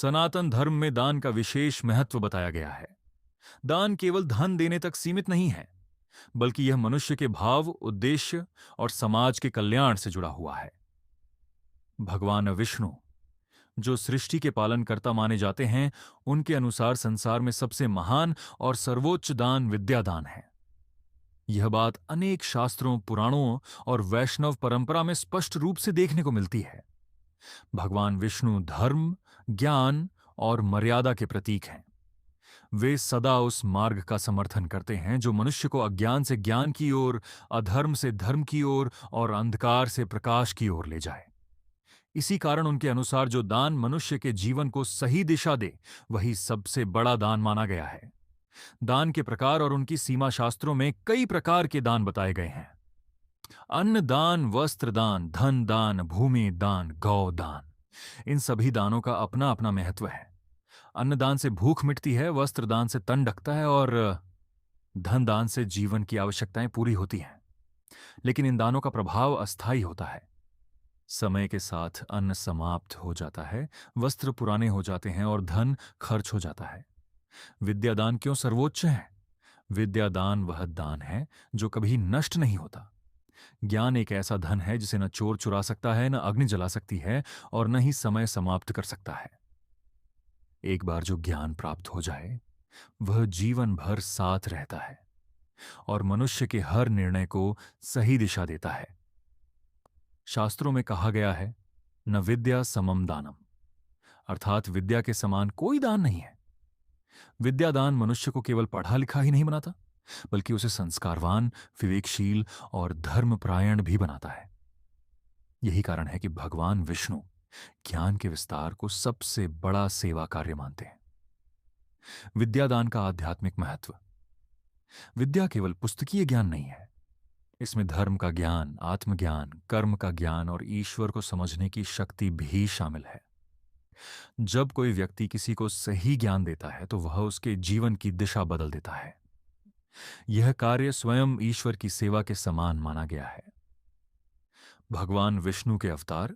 सनातन धर्म में दान का विशेष महत्व बताया गया है। दान केवल धन देने तक सीमित नहीं है, बल्कि यह मनुष्य के भाव, उद्देश्य और समाज के कल्याण से जुड़ा हुआ है। भगवान विष्णु, जो सृष्टि के पालनकर्ता माने जाते हैं, उनके अनुसार संसार में सबसे महान और सर्वोच्च दान विद्यादान है। यह बात अनेक शास्त्रों, पुराणों और वैष्णव परंपरा में स्पष्ट रूप से देखने को मिलती है। भगवान विष्णु धर्म, ज्ञान और मर्यादा के प्रतीक हैं। वे सदा उस मार्ग का समर्थन करते हैं जो मनुष्य को अज्ञान से ज्ञान की ओर, अधर्म से धर्म की ओर और अंधकार से प्रकाश की ओर ले जाए। इसी कारण उनके अनुसार जो दान मनुष्य के जीवन को सही दिशा दे, वही सबसे बड़ा दान माना गया है। दान के प्रकार और उनकी सीमा शास्त्रों में कई प्रकार के दान बताए गए हैं। अन्न दान, वस्त्र दान, धन दान, भूमि दान, गौ दान, इन सभी दानों का अपना अपना महत्व है। अन्नदान से भूख मिटती है, वस्त्र दान से तन ढकता है और धन दान से जीवन की आवश्यकताएं पूरी होती हैं। लेकिन इन दानों का प्रभाव अस्थायी होता है। समय के साथ अन्न समाप्त हो जाता है, वस्त्र पुराने हो जाते हैं और धन खर्च हो जाता है। विद्यादान क्यों सर्वोच्च है? विद्यादान वह दान है जो कभी नष्ट नहीं होता। ज्ञान एक ऐसा धन है जिसे न चोर चुरा सकता है, न अग्नि जला सकती है और न ही समय समाप्त कर सकता है। एक बार जो ज्ञान प्राप्त हो जाए, वह जीवन भर साथ रहता है और मनुष्य के हर निर्णय को सही दिशा देता है। शास्त्रों में कहा गया है, न विद्या समम दानम, अर्थात विद्या के समान कोई दान नहीं है। विद्यादान मनुष्य को केवल पढ़ा लिखा ही नहीं बनाता, बल्कि उसे संस्कारवान, विवेकशील और धर्मपरायण भी बनाता है। यही कारण है कि भगवान विष्णु ज्ञान के विस्तार को सबसे बड़ा सेवा कार्य मानते हैं। विद्यादान का आध्यात्मिक महत्व। विद्या केवल पुस्तकीय ज्ञान नहीं है। इसमें धर्म का ज्ञान, आत्मज्ञान, कर्म का ज्ञान और ईश्वर को समझने की शक्ति भी शामिल है। जब कोई व्यक्ति किसी को सही ज्ञान देता है, तो वह उसके जीवन की दिशा बदल देता है। यह कार्य स्वयं ईश्वर की सेवा के समान माना गया है। भगवान विष्णु के अवतार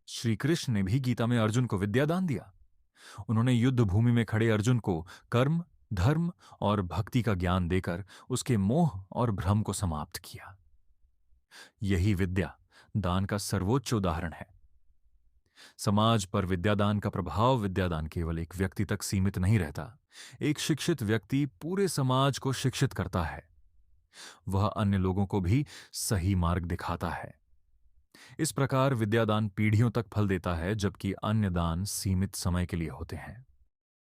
श्री कृष्ण ने भी गीता में अर्जुन को विद्यादान दिया। उन्होंने युद्ध भूमि में खड़े अर्जुन को कर्म, धर्म और भक्ति का ज्ञान देकर उसके मोह और भ्रम को समाप्त किया। यही विद्या दान का सर्वोच्च उदाहरण है। समाज पर विद्यादान का प्रभाव। विद्यादान केवल एक व्यक्ति तक सीमित नहीं रहता। एक शिक्षित व्यक्ति पूरे समाज को शिक्षित करता है। वह अन्य लोगों को भी सही मार्ग दिखाता है। इस प्रकार विद्यादान पीढ़ियों तक फल देता है, जबकि अन्य दान सीमित समय के लिए होते हैं।